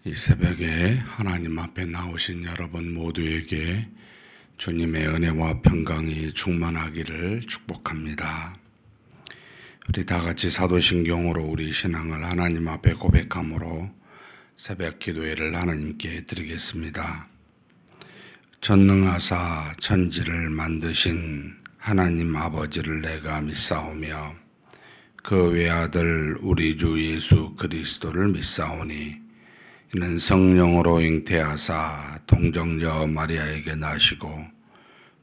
이 새벽에 하나님 앞에 나오신 여러분 모두에게 주님의 은혜와 평강이 충만하기를 축복합니다. 우리 다 같이 사도신경으로 우리 신앙을 하나님 앞에 고백함으로 새벽 기도회를 하나님께 드리겠습니다. 전능하사 천지를 만드신 하나님 아버지를 내가 믿사오며 그 외아들 우리 주 예수 그리스도를 믿사오니 이는 성령으로 잉태하사 동정녀 마리아에게 나시고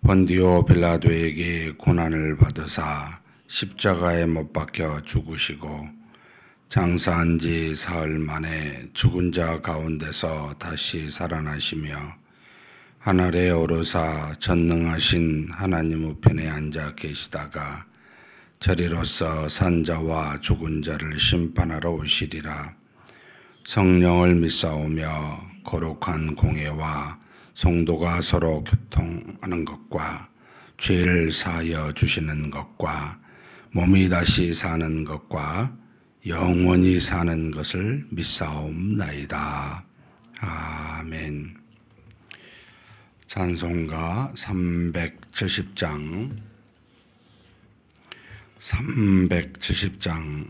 본디오 빌라도에게 고난을 받으사 십자가에 못 박혀 죽으시고 장사한 지 사흘 만에 죽은 자 가운데서 다시 살아나시며 하늘에 오르사 전능하신 하나님 우편에 앉아 계시다가 저리로서 산자와 죽은 자를 심판하러 오시리라. 성령을 믿사오며 거룩한 공회와 성도가 서로 교통하는 것과 죄를 사하여 주시는 것과 몸이 다시 사는 것과 영원히 사는 것을 믿사옵나이다. 아멘. 찬송가 370장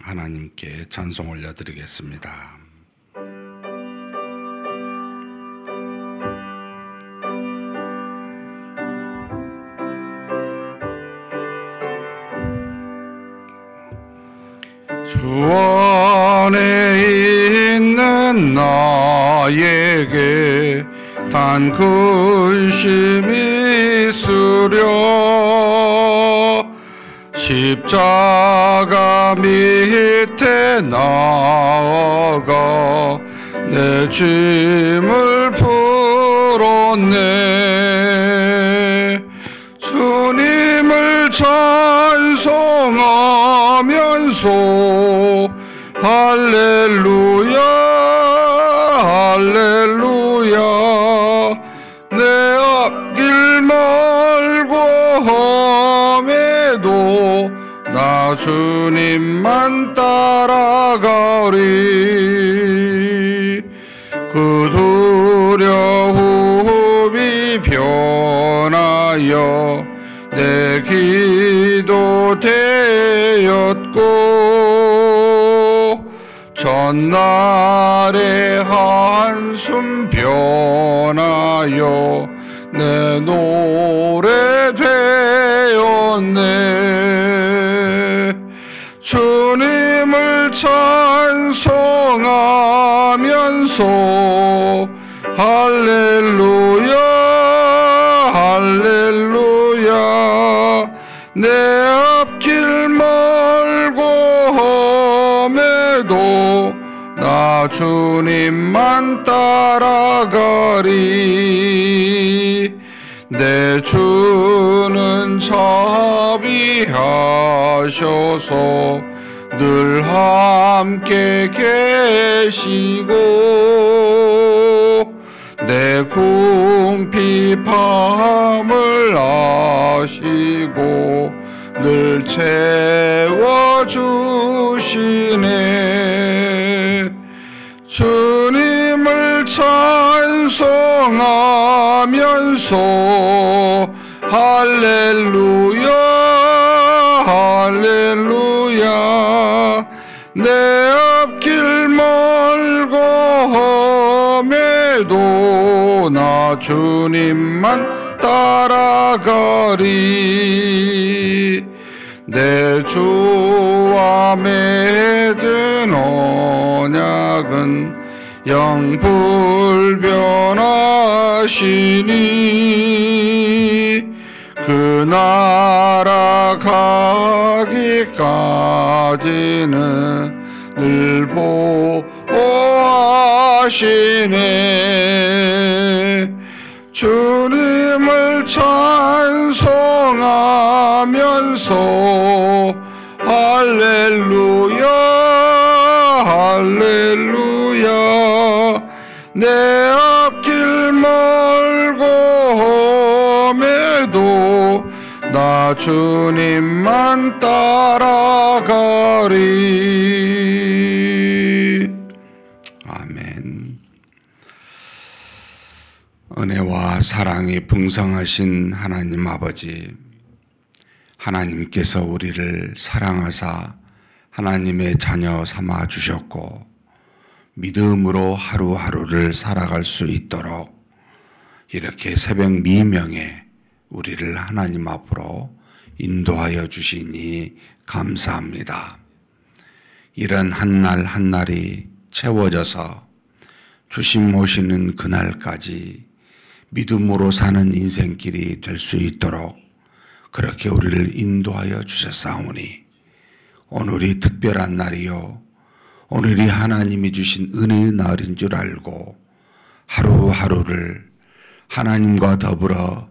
하나님께 찬송 올려드리겠습니다. 주 안에 있는 나에게 단 근심이 있으려 십자가 밑에 나아가 내 짐을 풀었네. 주님을 찬송하면서 할렐루야 할렐루야 내 앞길 멀고 험해도 나 주님만 따라가리. 그 두려움이 변하여 내 기도 되었고 전날의 한숨 변하여 내 노래 되었네. 주님을 찬송하면서 할렐루야 할렐루야 내 앞길 멀고 험해도 나 주님만 따라가리. 내 주는 자비하셔서 늘 함께 계시고 내 궁핍함을 아시고 늘 채워주시네. 주님을 찬송하면서 할렐루야 할렐루야 내 앞길 멀고 험해도 나 주님만 따라가리. 내 주와 맺은 언약은 영불변하시니 그 나라 가기까지는 늘 보호하시네. 주님을 찬송하면서 할렐루야 할렐루야 내 앞길 멀고 험해도 나 주님만 따라가리. 아멘. 은혜와 사랑이 풍성하신 하나님 아버지, 하나님께서 우리를 사랑하사 하나님의 자녀 삼아 주셨고 믿음으로 하루하루를 살아갈 수 있도록 이렇게 새벽 미명에 우리를 하나님 앞으로 인도하여 주시니 감사합니다. 이런 한 날 한 날이 채워져서 주님 오시는 그날까지 믿음으로 사는 인생길이 될 수 있도록 그렇게 우리를 인도하여 주셨사오니 오늘이 특별한 날이요, 오늘이 하나님이 주신 은혜의 날인 줄 알고 하루하루를 하나님과 더불어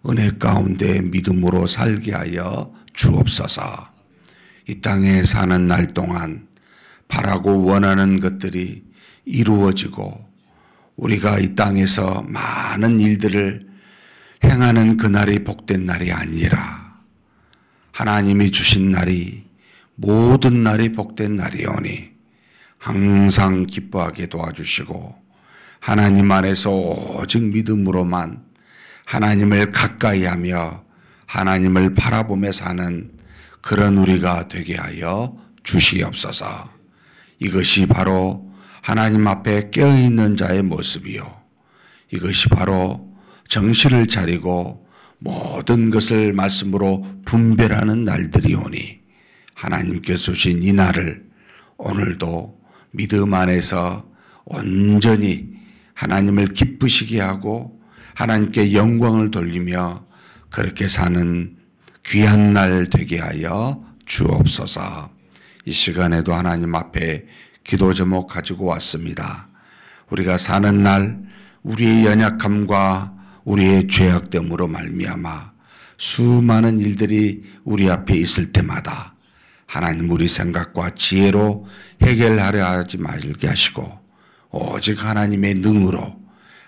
은혜 가운데 믿음으로 살게 하여 주옵소서. 이 땅에 사는 날 동안 바라고 원하는 것들이 이루어지고 우리가 이 땅에서 많은 일들을 행하는 그날이 복된 날이 아니라 하나님이 주신 날이 모든 날이 복된 날이오니 항상 기뻐하게 도와주시고 하나님 안에서 오직 믿음으로만 하나님을 가까이 하며 하나님을 바라보며 사는 그런 우리가 되게 하여 주시옵소서. 이것이 바로 하나님 앞에 깨어있는 자의 모습이요, 이것이 바로 정신을 차리고 모든 것을 말씀으로 분별하는 날들이오니 하나님께서 주신 이 날을 오늘도 믿음 안에서 온전히 하나님을 기쁘시게 하고 하나님께 영광을 돌리며 그렇게 사는 귀한 날 되게 하여 주옵소서. 이 시간에도 하나님 앞에 기도 제목 가지고 왔습니다. 우리가 사는 날 우리의 연약함과 우리의 죄악됨으로 말미암아 수많은 일들이 우리 앞에 있을 때마다 하나님 우리 생각과 지혜로 해결하려 하지 말게 하시고 오직 하나님의 능으로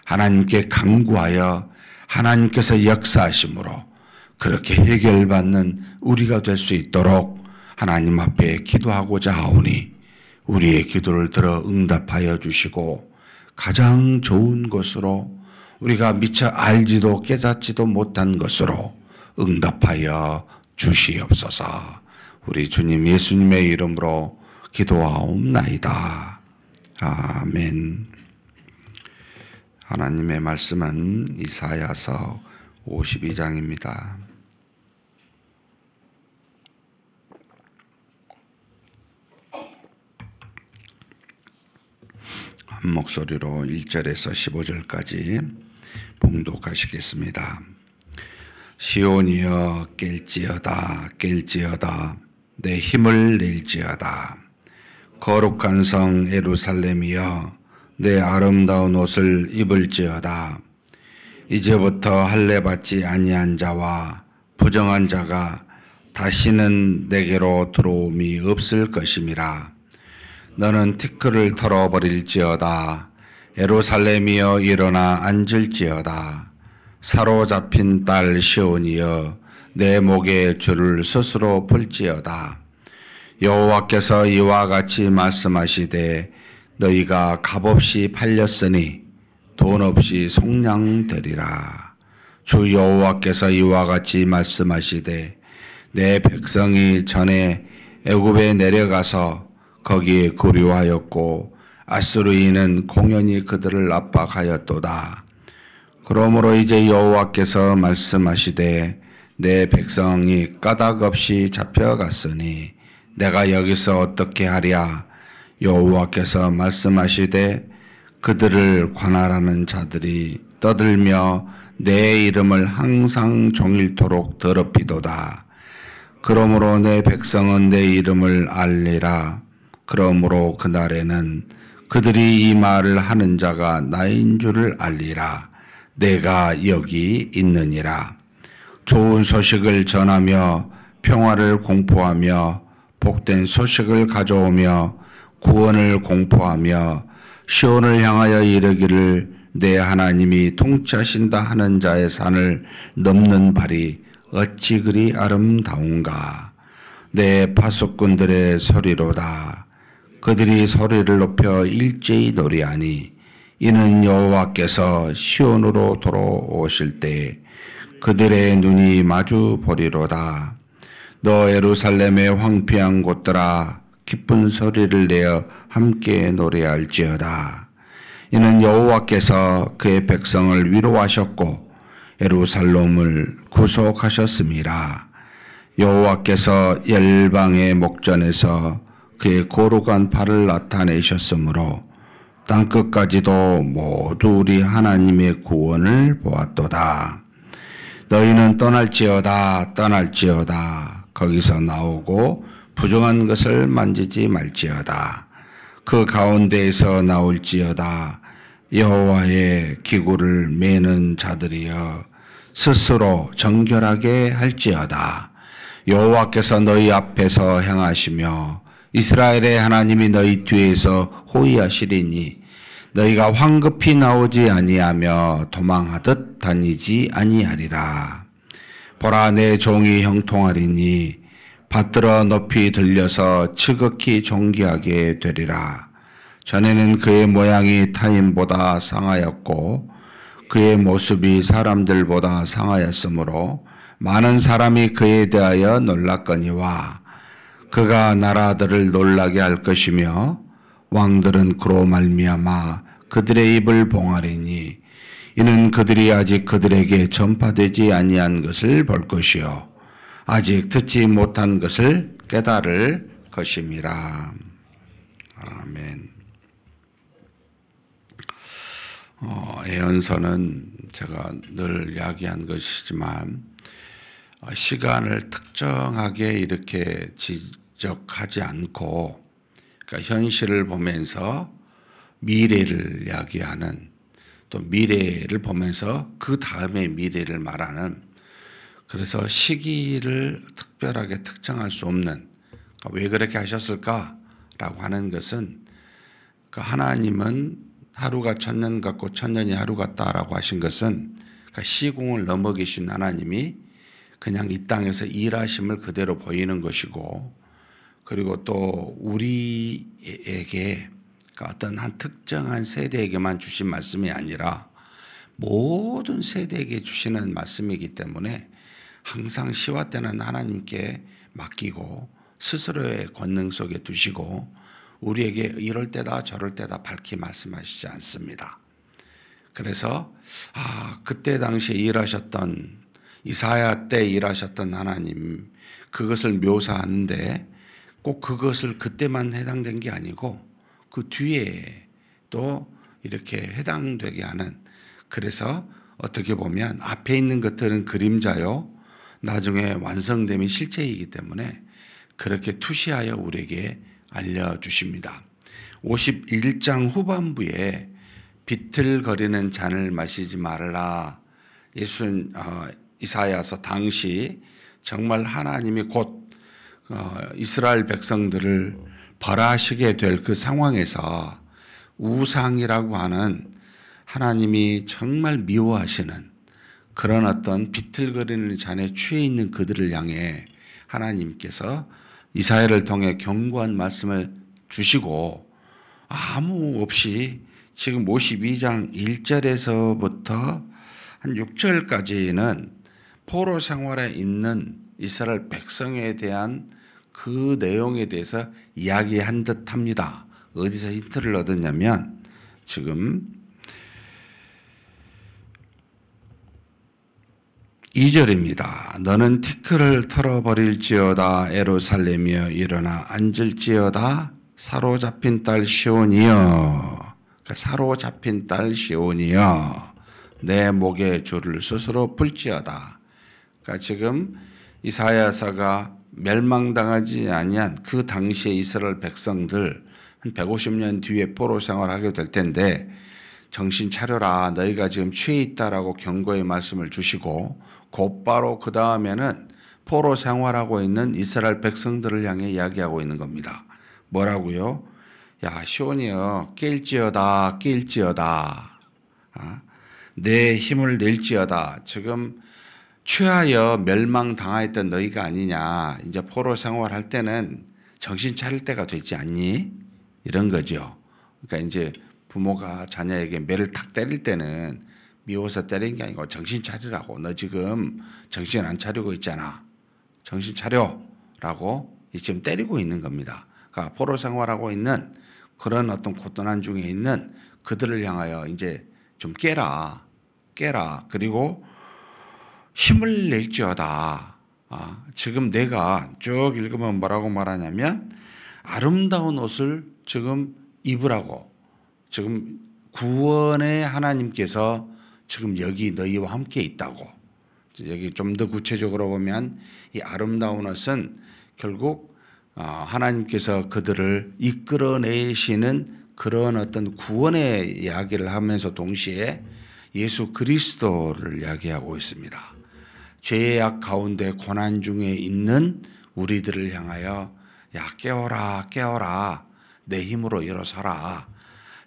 하나님께 간구하여 하나님께서 역사하심으로 그렇게 해결받는 우리가 될 수 있도록 하나님 앞에 기도하고자 하오니 우리의 기도를 들어 응답하여 주시고 가장 좋은 것으로 우리가 미처 알지도 깨닫지도 못한 것으로 응답하여 주시옵소서. 우리 주님 예수님의 이름으로 기도하옵나이다. 아멘. 하나님의 말씀은 이사야서 52장입니다. 한 목소리로 1절에서 15절까지 봉독하시겠습니다. 시온이여 깰지어다 깰지어다 내 힘을 낼지어다. 거룩한 성 예루살렘이여 내 아름다운 옷을 입을지어다. 이제부터 할례받지 아니한 자와 부정한 자가 다시는 내게로 들어옴이 없을 것임이라. 너는 티끌을 털어버릴지어다. 예루살렘이여 일어나 앉을지어다. 사로잡힌 딸 시온이여 내 목에 줄을 스스로 풀지어다. 여호와께서 이와 같이 말씀하시되 너희가 값없이 팔렸으니 돈 없이 속량되리라. 주 여호와께서 이와 같이 말씀하시되 내 백성이 전에 애굽에 내려가서 거기에 고류하였고 아수르인은 공연히 그들을 압박하였도다. 그러므로 이제 여호와께서 말씀하시되 내 백성이 까닭없이 잡혀갔으니 내가 여기서 어떻게 하랴. 여호와께서 말씀하시되 그들을 관할하는 자들이 떠들며 내 이름을 항상 종일토록 더럽히도다. 그러므로 내 백성은 내 이름을 알리라. 그러므로 그날에는 그들이 이 말을 하는 자가 나인 줄을 알리라. 내가 여기 있느니라. 좋은 소식을 전하며 평화를 공포하며 복된 소식을 가져오며 구원을 공포하며 시온을 향하여 이르기를 내 하나님이 통치하신다 하는 자의 산을 넘는 발이 어찌 그리 아름다운가. 내 파수꾼들의 소리로다. 그들이 소리를 높여 일제히 노래하니 이는 여호와께서 시온으로 돌아오실 때 그들의 눈이 마주 보리로다. 너 예루살렘의 황폐한 곳들아 기쁜 소리를 내어 함께 노래할지어다. 이는 여호와께서 그의 백성을 위로하셨고 예루살렘을 구속하셨습니다. 여호와께서 열방의 목전에서 그의 거룩한 발을 나타내셨으므로 땅끝까지도 모두 우리 하나님의 구원을 보았도다. 너희는 떠날지어다 떠날지어다 거기서 나오고 부정한 것을 만지지 말지어다. 그 가운데에서 나올지어다. 여호와의 기구를 매는 자들이여 스스로 정결하게 할지어다. 여호와께서 너희 앞에서 행하시며 이스라엘의 하나님이 너희 뒤에서 호위하시리니 너희가 황급히 나오지 아니하며 도망하듯 다니지 아니하리라. 보라, 내 종이 형통하리니 받들어 높이 들려서 지극히 존귀하게 되리라. 전에는 그의 모양이 타인보다 상하였고 그의 모습이 사람들보다 상하였으므로 많은 사람이 그에 대하여 놀랐거니와 그가 나라들을 놀라게 할 것이며 왕들은 그로 말미암아 그들의 입을 봉하리니 이는 그들이 아직 그들에게 전파되지 아니한 것을 볼 것이요 아직 듣지 못한 것을 깨달을 것임이라. 아멘. 예언서는 제가 늘 이야기한 것이지만 시간을 특정하게 이렇게 지적하지 않고 그러니까 현실을 보면서 미래를 이야기하는 또 미래를 보면서 그 다음에 미래를 말하는 그래서 시기를 특별하게 특정할 수 없는 왜 그렇게 하셨을까라고 하는 것은 하나님은 하루가 천년 같고 천년이 하루 같다라고 하신 것은 시공을 넘어 계신 하나님이 그냥 이 땅에서 일하심을 그대로 보이는 것이고 그리고 또 우리에게 어떤 한 특정한 세대에게만 주신 말씀이 아니라 모든 세대에게 주시는 말씀이기 때문에 항상 시와 때는 하나님께 맡기고 스스로의 권능 속에 두시고 우리에게 이럴 때다 저럴 때다 밝히 말씀하시지 않습니다. 그래서 그때 당시에 일하셨던 이사야 때 일하셨던 하나님 그것을 묘사하는데 꼭 그것을 그때만 해당된 게 아니고 그 뒤에 또 이렇게 해당되게 하는 그래서 어떻게 보면 앞에 있는 것들은 그림자요 나중에 완성됨이 실체이기 때문에 그렇게 투시하여 우리에게 알려주십니다. 51장 후반부에 비틀거리는 잔을 마시지 말라. 이사야서 당시 정말 하나님이 곧 이스라엘 백성들을 벌하시게 될 그 상황에서 우상이라고 하는 하나님이 정말 미워하시는 그런 어떤 비틀거리는 잔에 취해 있는 그들을 향해 하나님께서 이사야를 통해 경고한 말씀을 주시고 아무 없이 지금 52장 1절에서부터 한 6절까지는 포로 생활에 있는 이스라엘 백성에 대한 그 내용에 대해서 이야기한 듯 합니다. 어디서 힌트를 얻었냐면 지금 2절입니다. 너는 티끌을 털어버릴지어다 예루살렘이여 일어나 앉을지어다 사로잡힌 딸 시온이여 사로잡힌 딸 시온이여 내 목에 줄을 스스로 풀지어다. 그러니까 지금 이사야서가 멸망당하지 아니한 그 당시의 이스라엘 백성들 한 150년 뒤에 포로 생활하게 될 텐데 정신 차려라 너희가 지금 취해 있다라고 경고의 말씀을 주시고 곧바로 그 다음에는 포로 생활하고 있는 이스라엘 백성들을 향해 이야기하고 있는 겁니다. 뭐라고요? 야 시온이여 깰지어다 깰지어다 내 힘을 낼지어다. 지금 취하여 멸망당하였던 너희가 아니냐. 이제 포로 생활할 때는 정신 차릴 때가 되지 않니? 이런 거죠. 그러니까 이제 부모가 자녀에게 매를 탁 때릴 때는 미워서 때리는 게 아니고 정신 차리라고. 너 지금 정신 안 차리고 있잖아. 정신 차려. 라고 지금 때리고 있는 겁니다. 그러니까 포로 생활하고 있는 그런 어떤 고단한 중에 있는 그들을 향하여 이제 좀 깨라. 그리고 힘을 낼지어다. 지금 내가 쭉 읽으면 뭐라고 말하냐면 아름다운 옷을 지금 입으라고. 지금 구원의 하나님께서 지금 여기 너희와 함께 있다고. 여기 좀 더 구체적으로 보면 이 아름다운 옷은 결국 하나님께서 그들을 이끌어내시는 그런 어떤 구원의 이야기를 하면서 동시에 예수 그리스도를 이야기하고 있습니다. 죄악 가운데 고난 중에 있는 우리들을 향하여 야 깨어라 내 힘으로 일어서라.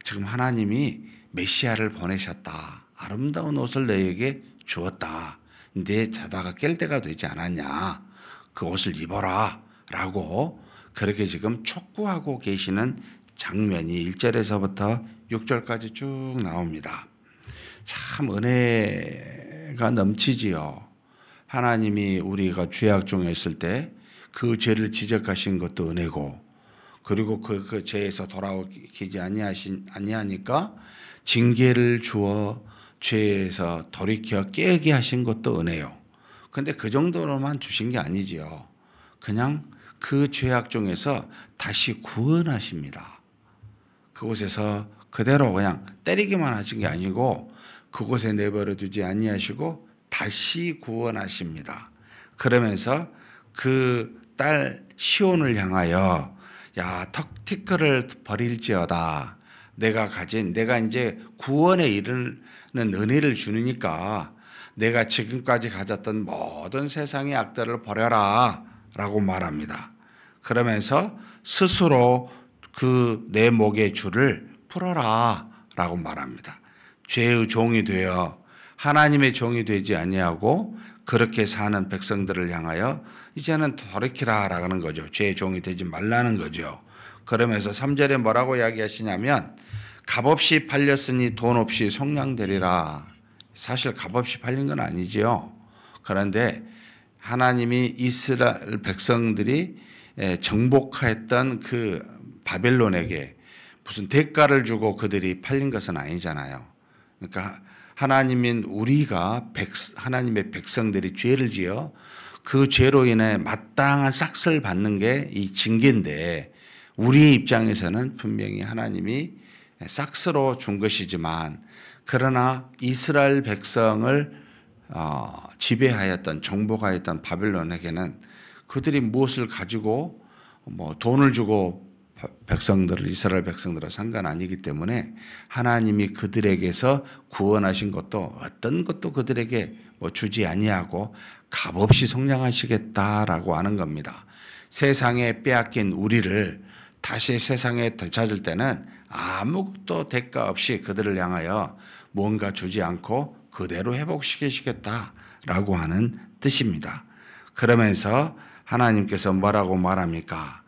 지금 하나님이 메시아를 보내셨다. 아름다운 옷을 너에게 주었다. 근데 자다가 깰 때가 되지 않았냐. 그 옷을 입어라 라고 그렇게 지금 촉구하고 계시는 장면이 1절에서부터 6절까지 쭉 나옵니다. 참 은혜가 넘치지요. 하나님이 우리가 죄악 중에 있을 때 그 죄를 지적하신 것도 은혜고, 그리고 그 죄에서 돌아오지 아니하니까 징계를 주어 죄에서 돌이켜 깨게 하신 것도 은혜요. 근데 그 정도로만 주신 게 아니지요. 그냥 그 죄악 중에서 다시 구원하십니다. 그곳에서 그대로 그냥 때리기만 하신 게 아니고 그곳에 내버려 두지 아니하시고 다시 구원하십니다. 그러면서 그 딸 시온을 향하여 야 티끌을 버릴지어다. 내가 이제 구원에 이르는 은혜를 주니까 내가 지금까지 가졌던 모든 세상의 악들을 버려라 라고 말합니다. 그러면서 스스로 그 내 목의 줄을 풀어라 라고 말합니다. 죄의 종이 되어 하나님의 종이 되지 아니하고 그렇게 사는 백성들을 향하여 이제는 돌이키라 라는 거죠. 죄의 종이 되지 말라는 거죠. 그러면서 3절에 뭐라고 이야기하시냐면 값없이 팔렸으니 돈 없이 속량되리라. 사실 값없이 팔린 건 아니지요. 그런데 하나님이 이스라엘 백성들이 정복했던 그 바벨론에게 무슨 대가를 주고 그들이 팔린 것은 아니잖아요. 그러니까 하나님인 우리가 하나님의 백성들이 죄를 지어 그 죄로 인해 마땅한 싹스를 받는 게 이 징계인데 우리 입장에서는 분명히 하나님이 싹스로 준 것이지만 그러나 이스라엘 백성을 지배하였던 정복하였던 바벨론에게는 그들이 무엇을 가지고 돈을 주고 이스라엘 백성들은 상관 아니기 때문에 하나님이 그들에게서 구원하신 것도 어떤 것도 그들에게 주지 아니하고 값없이 속량하시겠다라고 하는 겁니다. 세상에 빼앗긴 우리를 다시 세상에 되찾을 때는 아무것도 대가 없이 그들을 향하여 뭔가 주지 않고 그대로 회복시키시겠다라고 하는 뜻입니다. 그러면서 하나님께서 뭐라고 말합니까?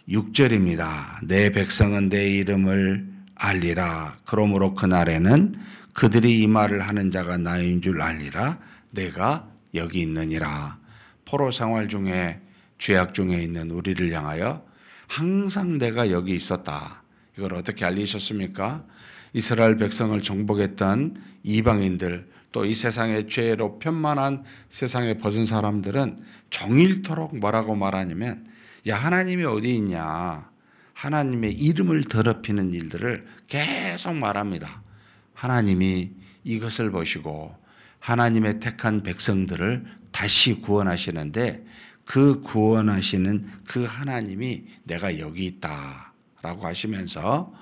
6절입니다. 내 백성은 내 이름을 알리라. 그러므로 그날에는 그들이 이 말을 하는 자가 나인 줄 알리라. 내가 여기 있느니라. 포로 생활 중에 죄악 중에 있는 우리를 향하여 항상 내가 여기 있었다. 이걸 어떻게 알리셨습니까? 이스라엘 백성을 정복했던 이방인들 또 이 세상의 죄로 편만한 세상에 벗은 사람들은 정일토록 뭐라고 말하냐면 야 하나님이 어디 있냐. 하나님의 이름을 더럽히는 일들을 계속 말합니다. 하나님이 이것을 보시고 하나님의 택한 백성들을 다시 구원하시는데 그 구원하시는 그 하나님이 내가 여기 있다라고 하시면서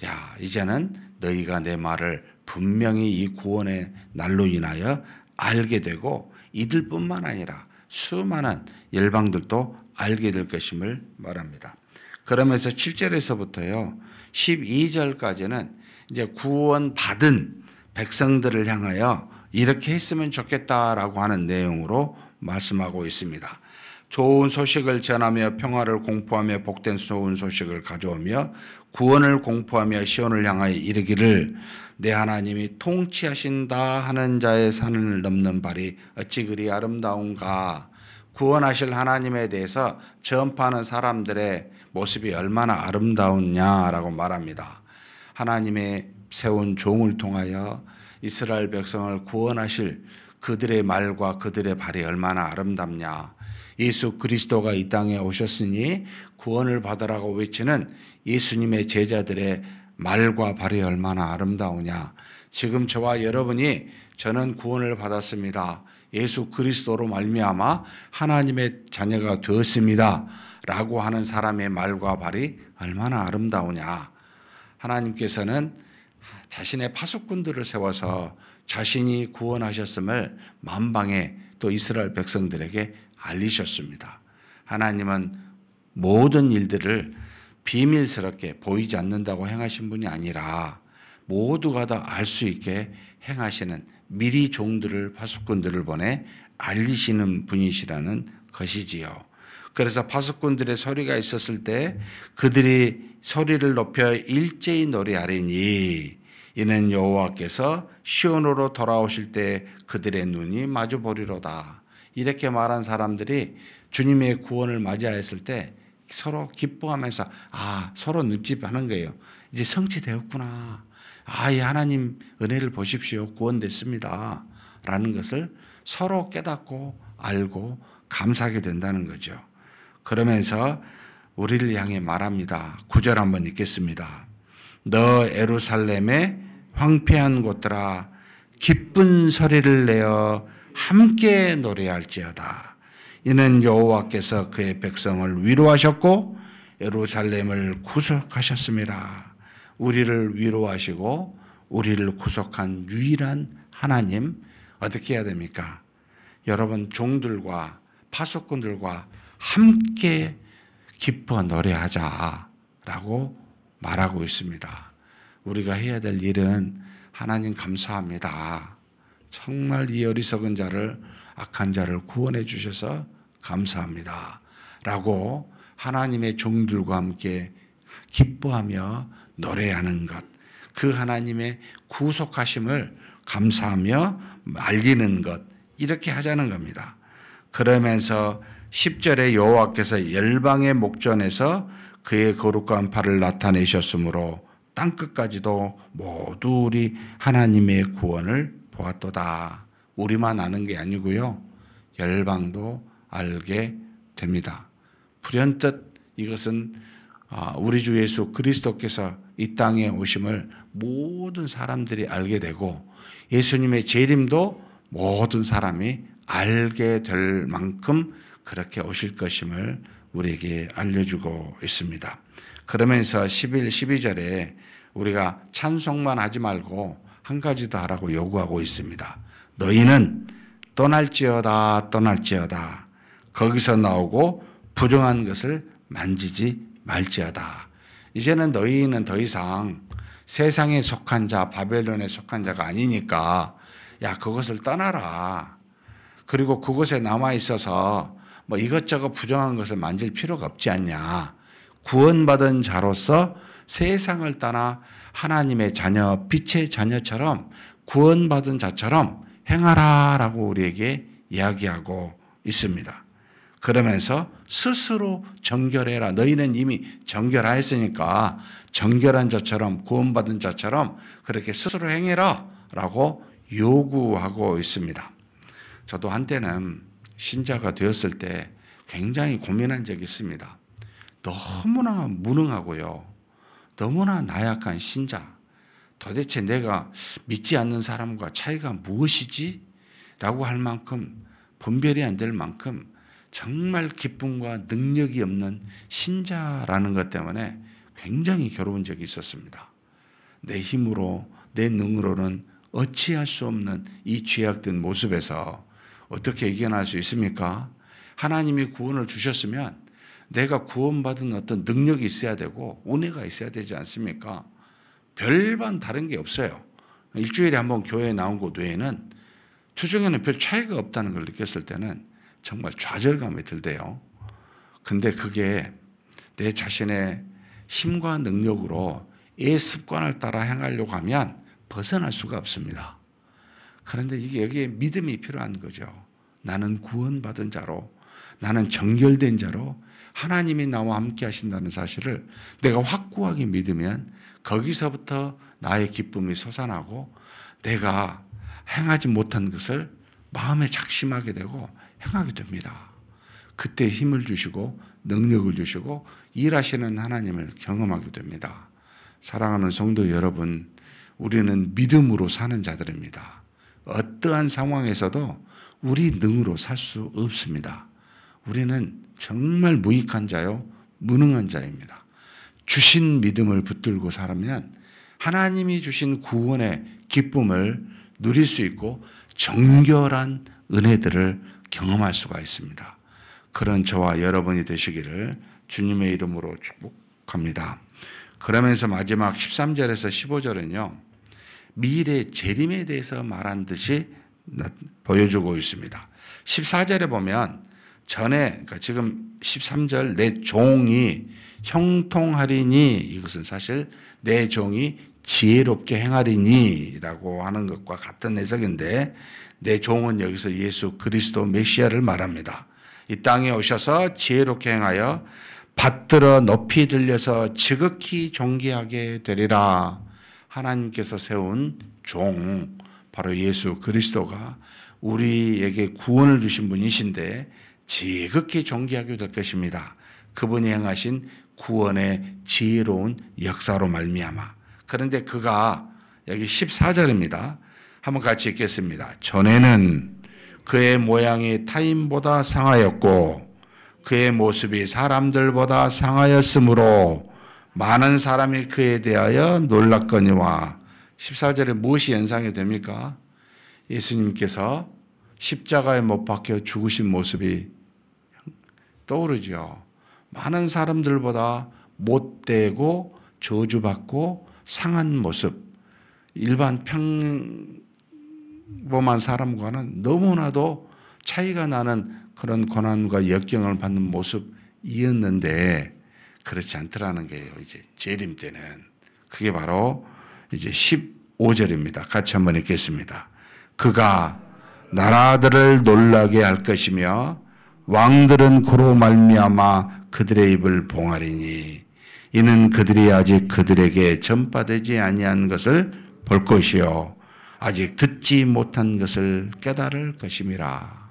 야 이제는 너희가 내 말을 분명히 이 구원의 날로 인하여 알게 되고 이들뿐만 아니라 수많은 열방들도 알게 될 것임을 말합니다. 그러면서 7절에서부터요 12절까지는 이제 구원받은 백성들을 향하여 이렇게 했으면 좋겠다라고 하는 내용으로 말씀하고 있습니다. 좋은 소식을 전하며 평화를 공포하며 복된 좋은 소식을 가져오며 구원을 공포하며 시온을 향하여 이르기를 내 하나님이 통치하신다 하는 자의 산을 넘는 발이 어찌 그리 아름다운가. 구원하실 하나님에 대해서 전파하는 사람들의 모습이 얼마나 아름다웠냐라고 말합니다. 하나님의 세운 종을 통하여 이스라엘 백성을 구원하실 그들의 말과 그들의 발이 얼마나 아름답냐. 예수 그리스도가 이 땅에 오셨으니 구원을 받으라고 외치는 예수님의 제자들의 말과 발이 얼마나 아름다우냐. 지금 저와 여러분이 저는 구원을 받았습니다. 예수 그리스도로 말미암아 하나님의 자녀가 되었습니다. 라고 하는 사람의 말과 발이 얼마나 아름다우냐. 하나님께서는 자신의 파수꾼들을 세워서 자신이 구원하셨음을 만방에 또 이스라엘 백성들에게 알리셨습니다. 하나님은 모든 일들을 비밀스럽게 보이지 않는다고 행하신 분이 아니라 모두가 다 알 수 있게 행하시는 미리 종들을 파수꾼들을 보내 알리시는 분이시라는 것이지요. 그래서 파수꾼들의 소리가 있었을 때 그들이 소리를 높여 일제히 노래하리니 이는 여호와께서 시온으로 돌아오실 때 그들의 눈이 마주 보리로다. 이렇게 말한 사람들이 주님의 구원을 맞이하였을 때 서로 기뻐하면서 서로 눈짓하는 거예요. 이제 성취되었구나. 이 하나님 은혜를 보십시오. 구원됐습니다. 라는 것을 서로 깨닫고 알고 감사하게 된다는 거죠. 그러면서 우리를 향해 말합니다. 9절 한번 읽겠습니다. 너 예루살렘의 황폐한 곳들아 기쁜 소리를 내어 함께 노래할지어다. 이는 여호와께서 그의 백성을 위로하셨고 예루살렘을 구속하셨습니다. 우리를 위로하시고 우리를 구속한 유일한 하나님, 어떻게 해야 됩니까? 여러분 종들과 파수꾼들과 함께 기뻐 노래하자라고 말하고 있습니다. 우리가 해야 될 일은 하나님 감사합니다. 정말 이 어리석은 자를, 악한 자를 구원해 주셔서 감사합니다. 라고 하나님의 종들과 함께 기뻐하며 노래하는 것, 그 하나님의 구속하심을 감사하며 알리는 것, 이렇게 하자는 겁니다. 그러면서 10절에 여호와께서 열방의 목전에서 그의 거룩한 팔을 나타내셨으므로 땅끝까지도 모두 우리 하나님의 구원을 보았도다. 우리만 아는 게 아니고요. 열방도 알게 됩니다. 불현듯 이것은 우리 주 예수 그리스도께서 이 땅에 오심을 모든 사람들이 알게 되고 예수님의 재림도 모든 사람이 알게 될 만큼 그렇게 오실 것임을 우리에게 알려주고 있습니다. 그러면서 11, 12절에 우리가 찬송만 하지 말고 한 가지 더 하라고 요구하고 있습니다. 너희는 떠날지어다 떠날지어다. 거기서 나오고 부정한 것을 만지지 말지어다. 이제는 너희는 더 이상 세상에 속한 자, 바벨론에 속한 자가 아니니까 그것을 떠나라. 그리고 그곳에 남아있어서 이것저것 부정한 것을 만질 필요가 없지 않냐. 구원받은 자로서 세상을 떠나 하나님의 자녀, 빛의 자녀처럼 구원받은 자처럼 행하라라고 우리에게 이야기하고 있습니다. 그러면서 스스로 정결해라. 너희는 이미 정결하였으니까 정결한 자처럼 구원받은 자처럼 그렇게 스스로 행해라 라고 요구하고 있습니다. 저도 한때는 신자가 되었을 때 굉장히 고민한 적이 있습니다. 너무나 무능하고요. 너무나 나약한 신자. 도대체 내가 믿지 않는 사람과 차이가 무엇이지? 라고 할 만큼 분별이 안 될 만큼 정말 기쁨과 능력이 없는 신자라는 것 때문에 굉장히 괴로운 적이 있었습니다. 내 힘으로 내 능으로는 어찌할 수 없는 이 죄악된 모습에서 어떻게 이겨낼 수 있습니까? 하나님이 구원을 주셨으면 내가 구원받은 어떤 능력이 있어야 되고 은혜가 있어야 되지 않습니까? 별반 다른 게 없어요. 일주일에 한번 교회에 나온 것 외에는 주중에는 별 차이가 없다는 걸 느꼈을 때는 정말 좌절감이 들대요. 근데 그게 내 자신의 힘과 능력으로 이 습관을 따라 행하려고 하면 벗어날 수가 없습니다. 그런데 이게 여기에 믿음이 필요한 거죠. 나는 구원받은 자로, 나는 정결된 자로 하나님이 나와 함께 하신다는 사실을 내가 확고하게 믿으면 거기서부터 나의 기쁨이 솟아나고 내가 행하지 못한 것을 마음에 작심하게 되고 행하게 됩니다. 그때 힘을 주시고 능력을 주시고 일하시는 하나님을 경험하게 됩니다. 사랑하는 성도 여러분, 우리는 믿음으로 사는 자들입니다. 어떠한 상황에서도 우리 능으로 살 수 없습니다. 우리는 정말 무익한 자요, 무능한 자입니다. 주신 믿음을 붙들고 살면 하나님이 주신 구원의 기쁨을 누릴 수 있고 정결한 은혜들을 경험할 수가 있습니다. 그런 저와 여러분이 되시기를 주님의 이름으로 축복합니다. 그러면서 마지막 13절에서 15절은요, 미래 재림에 대해서 말한 듯이 보여주고 있습니다. 14절에 보면 전에, 그러니까 지금 13절 내 종이 형통하리니, 이것은 사실 내 종이 지혜롭게 행하리니 라고 하는 것과 같은 해석인데, 내 종은 여기서 예수 그리스도 메시아를 말합니다. 이 땅에 오셔서 지혜롭게 행하여 받들어 높이 들려서 지극히 존귀하게 되리라. 하나님께서 세운 종, 바로 예수 그리스도가 우리에게 구원을 주신 분이신데 지극히 존귀하게 될 것입니다. 그분이 행하신 구원의 지혜로운 역사로 말미암아. 그런데 그가 여기 14절입니다. 한번 같이 읽겠습니다. 전에는 그의 모양이 타인보다 상하였고 그의 모습이 사람들보다 상하였으므로 많은 사람이 그에 대하여 놀랐거니와. 14절에 무엇이 연상이 됩니까? 예수님께서 십자가에 못 박혀 죽으신 모습이 떠오르죠. 많은 사람들보다 못되고 저주받고 상한 모습, 일반 평범한 사람과는 너무나도 차이가 나는 그런 고난과 역경을 받는 모습이었는데 그렇지 않더라는 거예요. 이제 재림 때는. 그게 바로 이제 15절입니다. 같이 한번 읽겠습니다. 그가 나라들을 놀라게 할 것이며 왕들은 그로 말미암아 그들의 입을 봉하리니 이는 그들이 아직 그들에게 전파되지 아니한 것을 볼 것이요 아직 듣지 못한 것을 깨달을 것임이라.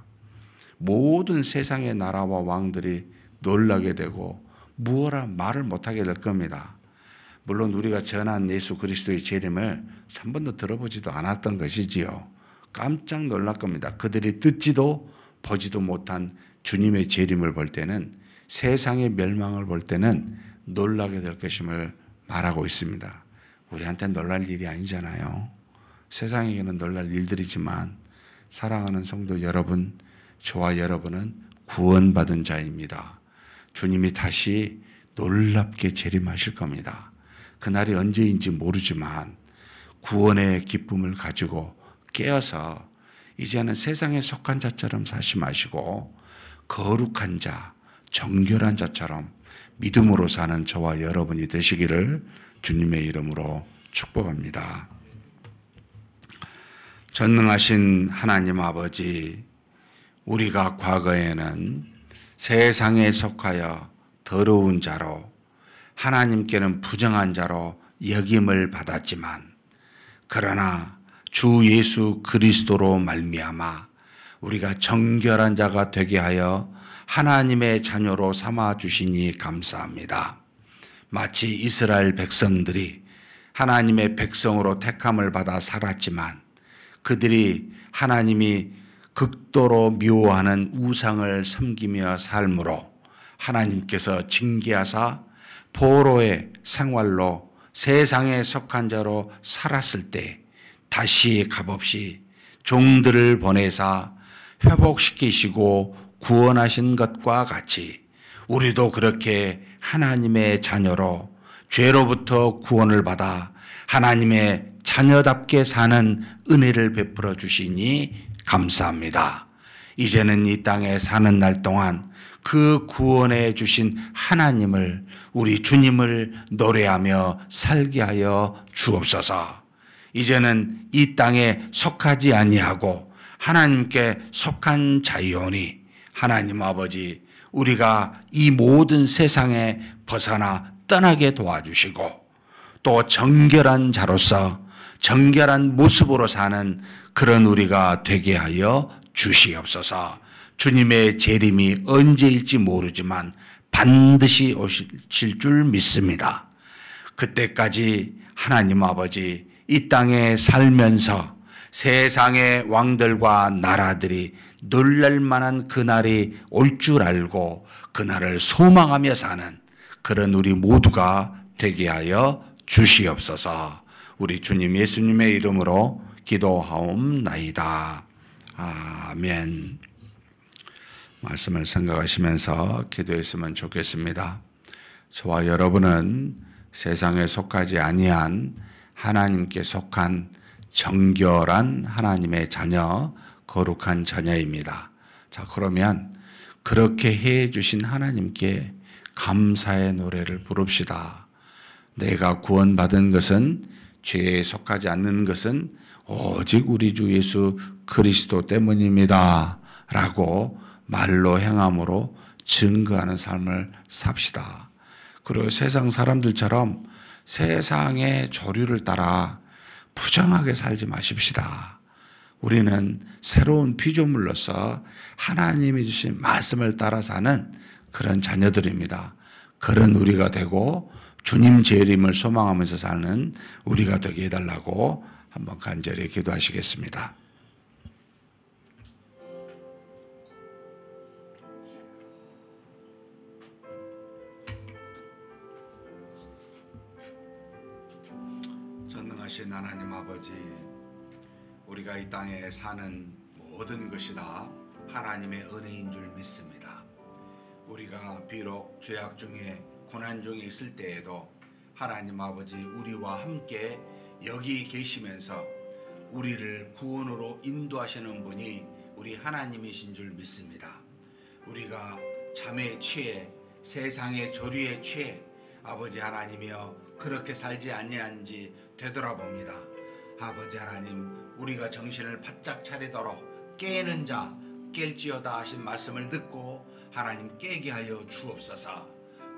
모든 세상의 나라와 왕들이 놀라게 되고 무어라 말을 못하게 될 겁니다. 물론 우리가 전한 예수 그리스도의 재림을 한 번도 들어보지도 않았던 것이지요. 깜짝 놀랄 겁니다. 그들이 듣지도 보지도 못한 주님의 재림을 볼 때는, 세상의 멸망을 볼 때는 놀라게 될 것임을 말하고 있습니다. 우리한테 놀랄 일이 아니잖아요. 세상에게는 놀랄 일들이지만 사랑하는 성도 여러분, 저와 여러분은 구원받은 자입니다. 주님이 다시 놀랍게 재림하실 겁니다. 그날이 언제인지 모르지만 구원의 기쁨을 가지고 깨어서 이제는 세상에 속한 자처럼 사시 마시고 거룩한 자, 정결한 자처럼 믿음으로 사는 저와 여러분이 되시기를 주님의 이름으로 축복합니다. 전능하신 하나님 아버지, 우리가 과거에는 세상에 속하여 더러운 자로, 하나님께는 부정한 자로 여김을 받았지만, 그러나 주 예수 그리스도로 말미암아 우리가 정결한 자가 되게 하여 하나님의 자녀로 삼아 주시니 감사합니다. 마치 이스라엘 백성들이 하나님의 백성으로 택함을 받아 살았지만 그들이 하나님이 극도로 미워하는 우상을 섬기며 삶으로 하나님께서 징계하사 포로의 생활로 세상에 속한 자로 살았을 때 다시 값없이 종들을 보내사 회복시키시고 구원하신 것과 같이 우리도 그렇게 하나님의 자녀로 죄로부터 구원을 받아 하나님의 자녀답게 사는 은혜를 베풀어 주시니 감사합니다. 이제는 이 땅에 사는 날 동안 그 구원해 주신 하나님을, 우리 주님을 노래하며 살게 하여 주옵소서. 이제는 이 땅에 속하지 아니하고 하나님께 속한 자이오니 하나님 아버지, 우리가 이 모든 세상에 벗어나 떠나게 도와주시고 또 정결한 자로서 정결한 모습으로 사는 그런 우리가 되게 하여 주시옵소서. 주님의 재림이 언제일지 모르지만 반드시 오실 줄 믿습니다. 그때까지 하나님 아버지, 이 땅에 살면서 세상의 왕들과 나라들이 놀랄 만한 그날이 올 줄 알고 그날을 소망하며 사는 그런 우리 모두가 되게 하여 주시옵소서. 우리 주님 예수님의 이름으로 기도하옵나이다. 아멘. 말씀을 생각하시면서 기도했으면 좋겠습니다. 저와 여러분은 세상에 속하지 아니한 하나님께 속한 정결한 하나님의 자녀, 거룩한 자녀입니다. 자, 그러면 그렇게 해 주신 하나님께 감사의 노래를 부릅시다. 내가 구원받은 것은, 죄에 속하지 않는 것은 오직 우리 주 예수 그리스도 때문입니다 라고 말로 행함으로 증거하는 삶을 삽시다. 그리고 세상 사람들처럼 세상의 조류를 따라 부정하게 살지 마십시다. 우리는 새로운 피조물로서 하나님이 주신 말씀을 따라 사는 그런 자녀들입니다. 그런 우리가 되고 주님 재림을 소망하면서 사는 우리가 되게 해달라고 한번 간절히 기도하시겠습니다. 전능하신 하나님 아버지, 우리가 이 땅에 사는 모든 것이 다 하나님의 은혜인 줄 믿습니다. 우리가 비록 죄악 중에 고난 중에 있을 때에도 하나님 아버지, 우리와 함께 여기 계시면서 우리를 구원으로 인도하시는 분이 우리 하나님이신 줄 믿습니다. 우리가 잠에 취해 세상의 조류에 취해 아버지 하나님이여 그렇게 살지 아니한지 되돌아봅니다. 아버지 하나님, 우리가 정신을 바짝 차리도록 깨는 자 깰지어다 하신 말씀을 듣고 하나님 깨게 하여 주옵소서.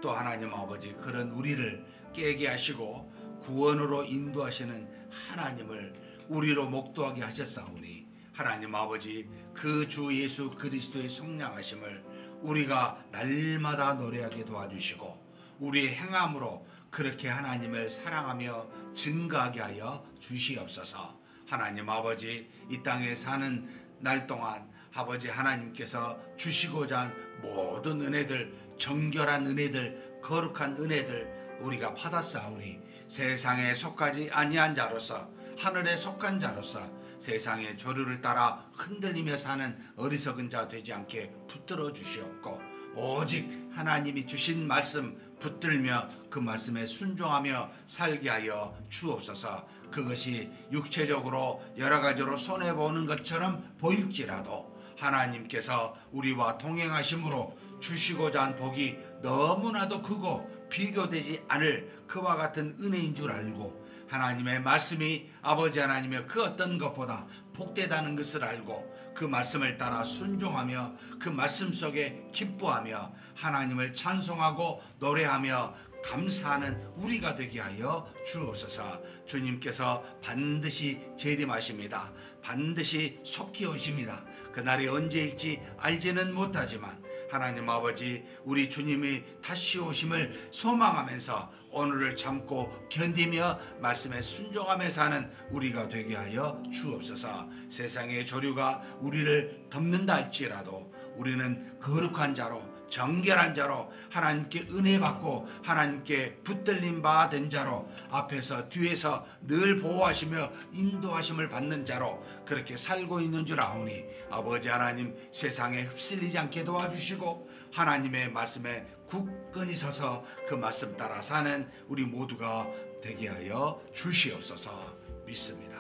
또 하나님 아버지, 그런 우리를 깨게 하시고 구원으로 인도하시는 하나님을 우리로 목도하게 하셨사오니 하나님 아버지, 그 주 예수 그리스도의 성량하심을 우리가 날마다 노래하게 도와주시고 우리의 행함으로 그렇게 하나님을 사랑하며 증거하게 하여 주시옵소서. 하나님 아버지, 이 땅에 사는 날 동안 아버지 하나님께서 주시고자 한 모든 은혜들, 정결한 은혜들, 거룩한 은혜들 우리가 받았사오니 세상에 속하지 아니한 자로서, 하늘에 속한 자로서 세상의 조류를 따라 흔들리며 사는 어리석은 자 되지 않게 붙들어 주시옵고 오직 하나님이 주신 말씀 붙들며 그 말씀에 순종하며 살게 하여 주옵소서. 그것이 육체적으로 여러 가지로 손해보는 것처럼 보일지라도 하나님께서 우리와 동행하심으로 주시고자 한 복이 너무나도 크고 비교되지 않을 그와 같은 은혜인 줄 알고 하나님의 말씀이 아버지 하나님의 그 어떤 것보다 복되다는 것을 알고 그 말씀을 따라 순종하며 그 말씀 속에 기뻐하며 하나님을 찬송하고 노래하며 감사하는 우리가 되게 하여 주옵소서. 주님께서 반드시 재림하십니다. 반드시 속히 오십니다. 그날이 언제일지 알지는 못하지만 하나님 아버지, 우리 주님이 다시 오심을 소망하면서 오늘을 참고 견디며 말씀에 순종하며 사는 우리가 되게 하여 주옵소서. 세상의 조류가 우리를 덮는다 할지라도 우리는 거룩한 자로, 정결한 자로, 하나님께 은혜 받고 하나님께 붙들림 바 된 자로, 앞에서 뒤에서 늘 보호하시며 인도하심을 받는 자로 그렇게 살고 있는 줄 아오니 아버지 하나님, 세상에 휩쓸리지 않게 도와주시고 하나님의 말씀에 굳건히 서서 그 말씀 따라 사는 우리 모두가 되게 하여 주시옵소서. 믿습니다.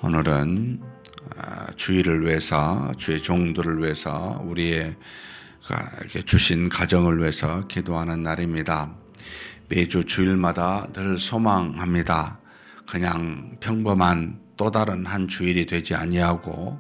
오늘은 주의를 위해서, 주의 종들을 위해서, 우리의 주신 가정을 위해서 기도하는 날입니다. 매주 주일마다 늘 소망합니다. 그냥 평범한 또 다른 한 주일이 되지 아니하고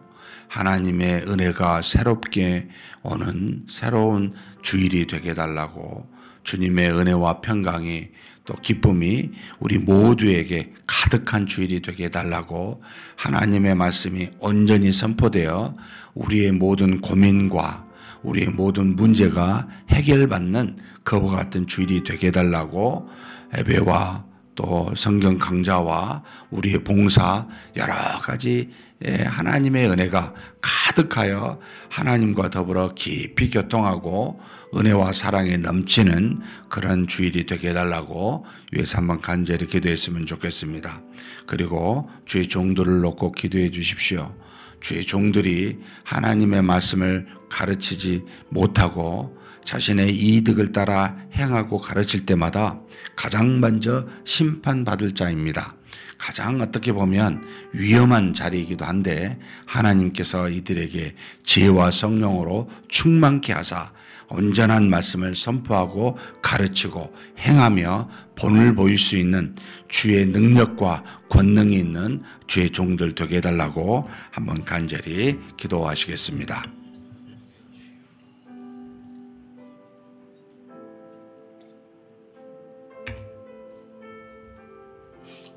하나님의 은혜가 새롭게 오는 새로운 주일이 되게 해달라고, 주님의 은혜와 평강이 또 기쁨이 우리 모두에게 가득한 주일이 되게 해달라고, 하나님의 말씀이 온전히 선포되어 우리의 모든 고민과 우리의 모든 문제가 해결받는 그와 같은 주일이 되게 해달라고, 예배와 또 성경 강좌와 우리의 봉사 여러 가지 하나님의 은혜가 가득하여 하나님과 더불어 깊이 교통하고 은혜와 사랑에 넘치는 그런 주일이 되게 해달라고 위해서 한번 간절히 기도했으면 좋겠습니다. 그리고 주의 종들을 놓고 기도해 주십시오. 주의 종들이 하나님의 말씀을 가르치지 못하고 자신의 이득을 따라 행하고 가르칠 때마다 가장 먼저 심판받을 자입니다. 가장 어떻게 보면 위험한 자리이기도 한데, 하나님께서 이들에게 지혜와 성령으로 충만케 하사 온전한 말씀을 선포하고 가르치고 행하며 본을 보일 수 있는 주의 능력과 권능이 있는 주의 종들 되게 해달라고 한번 간절히 기도하시겠습니다.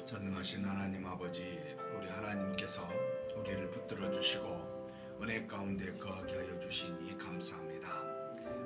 전능하신 하나님 아버지, 우리 하나님께서 우리를 붙들어 주시고 은혜 가운데 거하게 하여 주시니 감사합니다.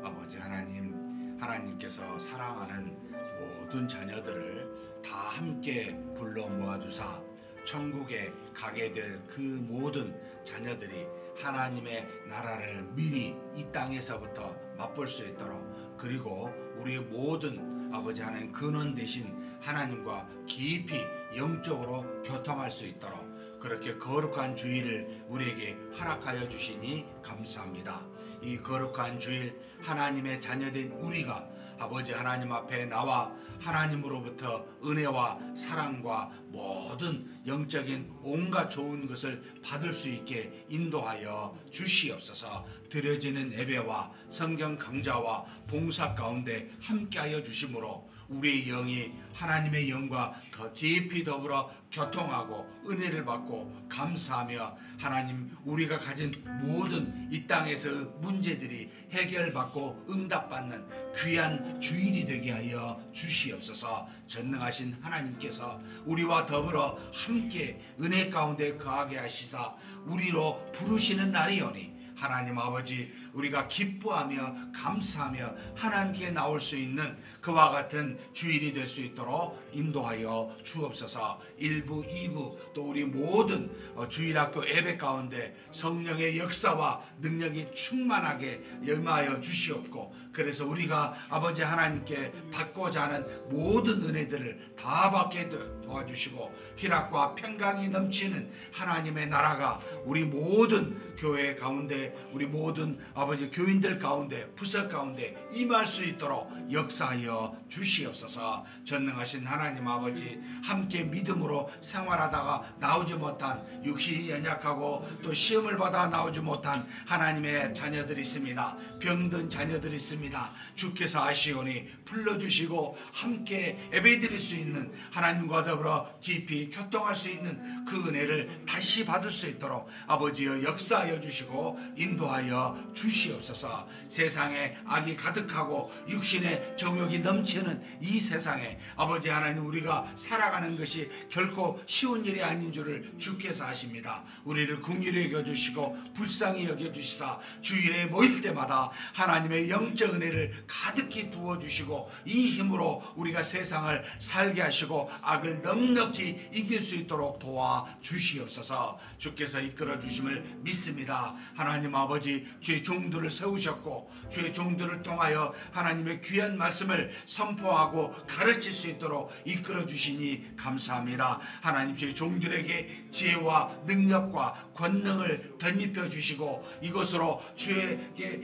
아버지 하나님, 하나님께서 사랑하는 모든 자녀들을 다 함께 불러 모아주사 천국에 가게 될 그 모든 자녀들이 하나님의 나라를 미리 이 땅에서부터 맛볼 수 있도록, 그리고 우리의 모든 아버지 하나님 근원 되신 하나님과 깊이 영적으로 교통할 수 있도록 그렇게 거룩한 주일을 우리에게 허락하여 주시니 감사합니다. 이 거룩한 주일, 하나님의 자녀된 우리가 아버지 하나님 앞에 나와 하나님으로부터 은혜와 사랑과 모든 영적인 온갖 좋은 것을 받을 수 있게 인도하여 주시옵소서. 드려지는 예배와 성경 강좌와 봉사 가운데 함께하여 주심으로 우리의 영이 하나님의 영과 더 깊이 더불어 교통하고 은혜를 받고 감사하며, 하나님 우리가 가진 모든 이 땅에서 문제들이 해결받고 응답받는 귀한 주일이 되게 하여 주시옵소서. 전능하신 하나님께서 우리와 더불어 함께 은혜 가운데 거하게 하시사 우리로 부르시는 날이오니, 하나님 아버지, 우리가 기뻐하며 감사하며 하나님께 나올 수 있는 그와 같은 주일이 될 수 있도록 인도하여 주옵소서. 1부, 2부 또 우리 모든 주일학교 예배 가운데 성령의 역사와 능력이 충만하게 임하여 주시옵고, 그래서 우리가 아버지 하나님께 받고자 하는 모든 은혜들을 다 받게 도와주시고 희락과 평강이 넘치는 하나님의 나라가 우리 모든 교회 가운데, 우리 모든 아버지 교인들 가운데, 부서 가운데 임할 수 있도록 역사하여 주시옵소서. 전능하신 하나님 아버지, 함께 믿음으로 생활하다가 나오지 못한, 육신이 연약하고 또 시험을 받아 나오지 못한 하나님의 자녀들이 있습니다. 병든 자녀들이 있습니다. 주께서 아시오니 불러주시고 함께 예배드릴 수 있는, 하나님과 더불어 깊이 교통할 수 있는 그 은혜를 다시 받을 수 있도록 아버지여 역사하여 주시고 인도하여 주시옵소서. 세상에 악이 가득하고 육신의 정욕이 넘치는 이 세상에 아버지 하나님, 우리가 살아가는 것이 결코 쉬운 일이 아닌 줄을 주께서 아십니다. 우리를 긍휼히 여겨주시고 불쌍히 여겨주시사 주일에 모일 때마다 하나님의 영적 은혜를 가득히 부어주시고 이 힘으로 우리가 세상을 살게 하시고 악을 넉넉히 이길 수 있도록 도와주시옵소서. 주께서 이끌어 주심을 믿습니다. 하나님 아버지, 주의 종들을 세우셨고 주의 종들을 통하여 하나님의 귀한 말씀을 선포하고 가르칠 수 있도록 이끌어 주시니 감사합니다. 하나님, 주의 종들에게 지혜와 능력과 권능을 덧입혀 주시고 이것으로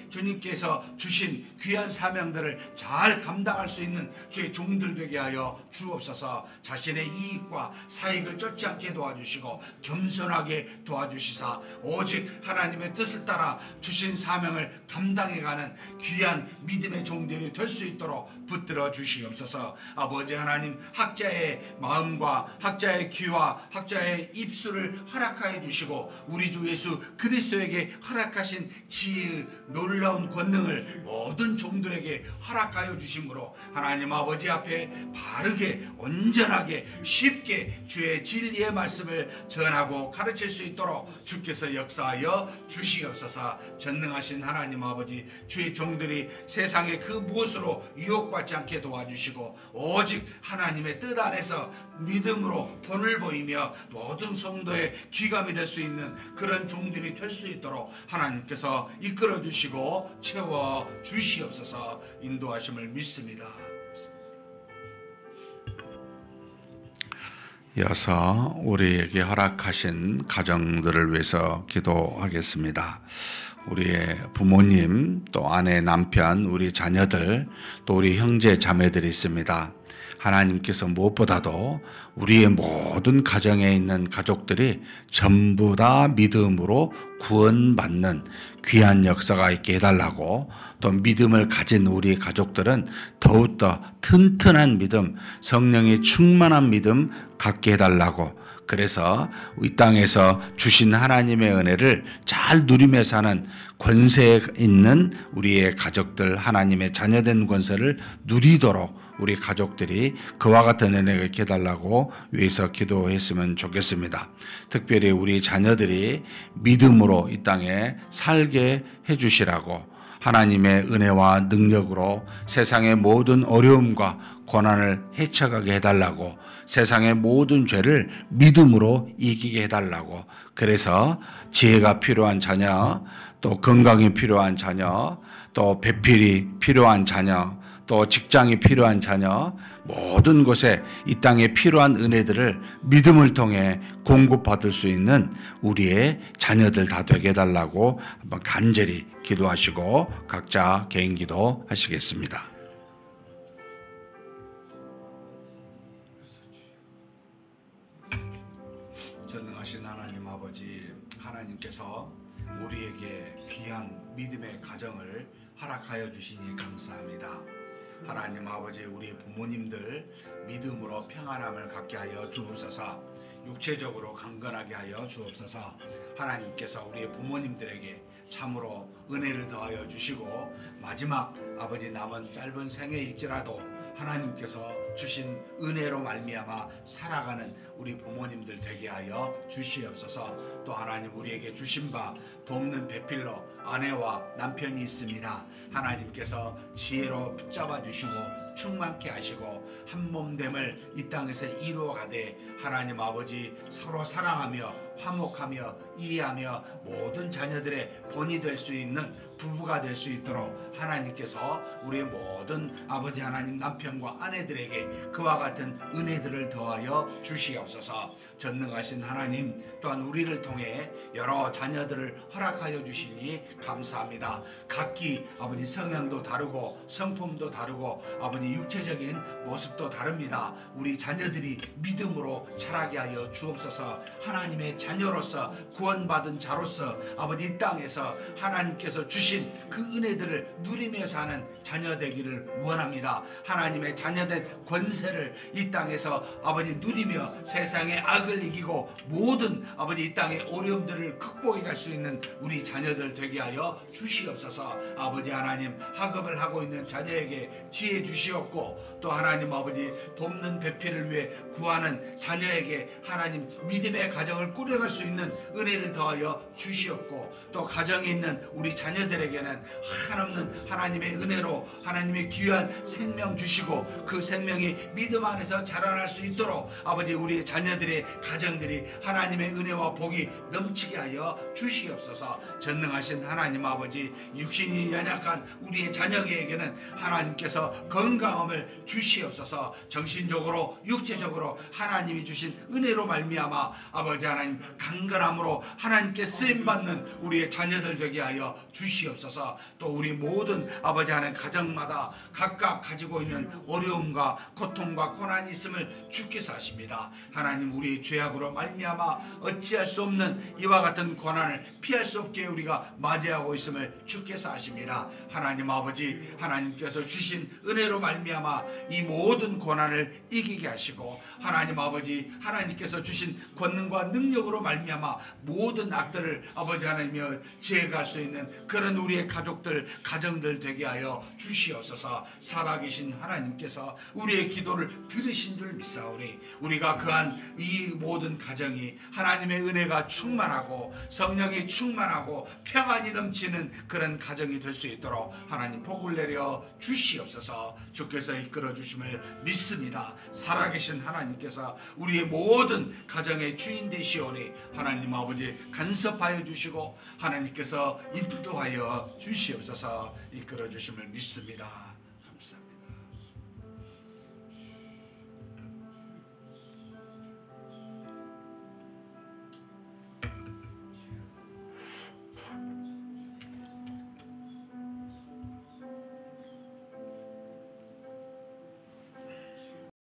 주님께서 주신 귀한 사명들을 잘 감당할 수 있는 주의 종들 되게 하여 주옵소서. 자신의 자신의 이익과 사익을 쫓지 않게 도와주시고 겸손하게 도와주시사 오직 하나님의 뜻을 따라 주신 사명을 감당해가는 귀한 믿음의 종들이 될 수 있도록 붙들어 주시옵소서. 아버지 하나님, 학자의 마음과 학자의 귀와 학자의 입술을 허락하여 주시고 우리 주 예수 그리스도에게 허락하신 지혜의 놀라운 권능을 모든 종들에게 허락하여 주심으로 하나님 아버지 앞에 바르게 온전하게 쉽게 주의 진리의 말씀을 전하고 가르칠 수 있도록 주께서 역사하여 주시옵소서. 전능하신 하나님 아버지, 주의 종들이 세상의 그 무엇으로 유혹받지 않게 도와주시고 오직 하나님의 뜻 안에서 믿음으로 본을 보이며 모든 성도의 귀감이 될 수 있는 그런 종들이 될 수 있도록 하나님께서 이끌어 주시고 채워 주시옵소서. 인도하심을 믿습니다. 이어서 우리에게 허락하신 가정들을 위해서 기도하겠습니다. 우리의 부모님, 또 아내, 남편, 우리 자녀들, 또 우리 형제, 자매들이 있습니다. 하나님께서 무엇보다도 우리의 모든 가정에 있는 가족들이 전부 다 믿음으로 구원받는 귀한 역사가 있게 해달라고, 또 믿음을 가진 우리 가족들은 더욱더 튼튼한 믿음, 성령이 충만한 믿음 갖게 해달라고, 그래서 이 땅에서 주신 하나님의 은혜를 잘 누리며 사는 권세 있는 우리의 가족들, 하나님의 자녀된 권세를 누리도록 우리 가족들이 그와 같은 은혜를 있게 해달라고 위해서 기도했으면 좋겠습니다. 특별히 우리 자녀들이 믿음으로 이 땅에 살게 해주시라고, 하나님의 은혜와 능력으로 세상의 모든 어려움과 고난을 헤쳐가게 해달라고, 세상의 모든 죄를 믿음으로 이기게 해달라고, 그래서 지혜가 필요한 자녀, 또 건강이 필요한 자녀, 또 배필이 필요한 자녀, 또 직장이 필요한 자녀, 모든 곳에 이 땅에 필요한 은혜들을 믿음을 통해 공급받을 수 있는 우리의 자녀들 다 되게 해달라고 한번 간절히 기도하시고 각자 개인 기도 하시겠습니다. 전능하신 하나님 아버지, 하나님께서 우리에게 귀한 믿음의 가정을 허락하여 주시니 감사합니다. 하나님 아버지, 우리 부모님들 믿음으로 평안함을 갖게 하여 주옵소서. 육체적으로 강건하게 하여 주옵소서. 하나님께서 우리 부모님들에게 참으로 은혜를 더하여 주시고 마지막 아버지 남은 짧은 생애일지라도 하나님께서 주신 은혜로 말미암아 살아가는 우리 부모님들 되게 하여 주시옵소서. 또 하나님, 우리에게 주신 바 돕는 배필로 아내와 남편이 있습니다. 하나님께서 지혜로 붙잡아 주시고 충만케 하시고 한 몸됨을 이 땅에서 이루어가되 하나님 아버지 서로 사랑하며 화목하며 이해하며 모든 자녀들의 본이 될 수 있는 부부가 될 수 있도록 하나님께서 우리의 모든 아버지 하나님 남편과 아내들에게 그와 같은 은혜들을 더하여 주시옵소서. 전능하신 하나님, 또한 우리를 통해 여러 자녀들을 허락하여 주시니 감사합니다. 각기 아버지 성향도 다르고 성품도 다르고 아버지 육체적인 모습도 다릅니다. 우리 자녀들이 믿음으로 자라게 하여 주옵소서. 하나님의 자녀로서 구원받은 자로서 아버지 이 땅에서 하나님께서 주신 그 은혜들을 누리며 사는 자녀 되기를 원합니다. 하나님의 자녀된 권세를 이 땅에서 아버지 누리며 세상의 악을 이기고 모든 아버지 이 땅의 어려움들을 극복해 갈 수 있는 우리 자녀들 되게 하여 주시옵소서. 아버지 하나님, 학업을 하고 있는 자녀에게 지혜 주시옵고, 또 하나님 아버지 돕는 배필을 위해 구하는 자녀에게 하나님 믿음의 가정을 꾸려갈 수 있는 은혜를 더하여 주시옵고, 또 가정에 있는 우리 자녀들에게는 한없는 하나님의 은혜로 하나님의 귀한 생명 주시고 그 생명이 믿음 안에서 자라날 수 있도록 아버지 우리 자녀들의 가정들이 하나님의 은혜와 복이 넘치게 하여 주시옵소서. 전능하신 하나님 아버지, 육신이 연약한 우리의 자녀에게는 하나님께서 건강함을 주시옵소서. 정신적으로 육체적으로 하나님이 주신 은혜로 말미암아 아버지 하나님 강건함으로 하나님께 쓰임받는 우리의 자녀들 되게 하여 주시옵소서. 또 우리 모든 아버지 하나님 가정마다 각각 가지고 있는 어려움과 고통과 고난이 있음을 주께서 아십니다. 하나님, 우리의 죄악으로 말미암아 어찌할 수 없는 이와 같은 고난을 피할 수 없게 우리가 맞이하고 있음을 주께서 아십니다. 하나님 아버지, 하나님께서 주신 은혜로 말미암아 이 모든 고난을 이기게 하시고, 하나님 아버지, 하나님께서 주신 권능과 능력으로 말미암아 모든 악들을 아버지 하나님이여 제거할 수 있는 그런 우리의 가족들, 가정들 되게 하여 주시옵소서. 살아계신 하나님께서 우리의 기도를 들으신 줄 믿사오니 우리가 그한 이 모든 가정이 하나님의 은혜가 충만하고 성령이 충만하고 평안이 넘치는 그런 가정이 될 수 있도록 하나님 복을 내려 주시옵소서. 주께서 이끌어 주심을 믿습니다. 살아계신 하나님께서 우리의 모든 가정의 주인 되시오니 하나님 아버지 간섭하여 주시고 하나님께서 인도하여 주시옵소서. 이끌어 주심을 믿습니다.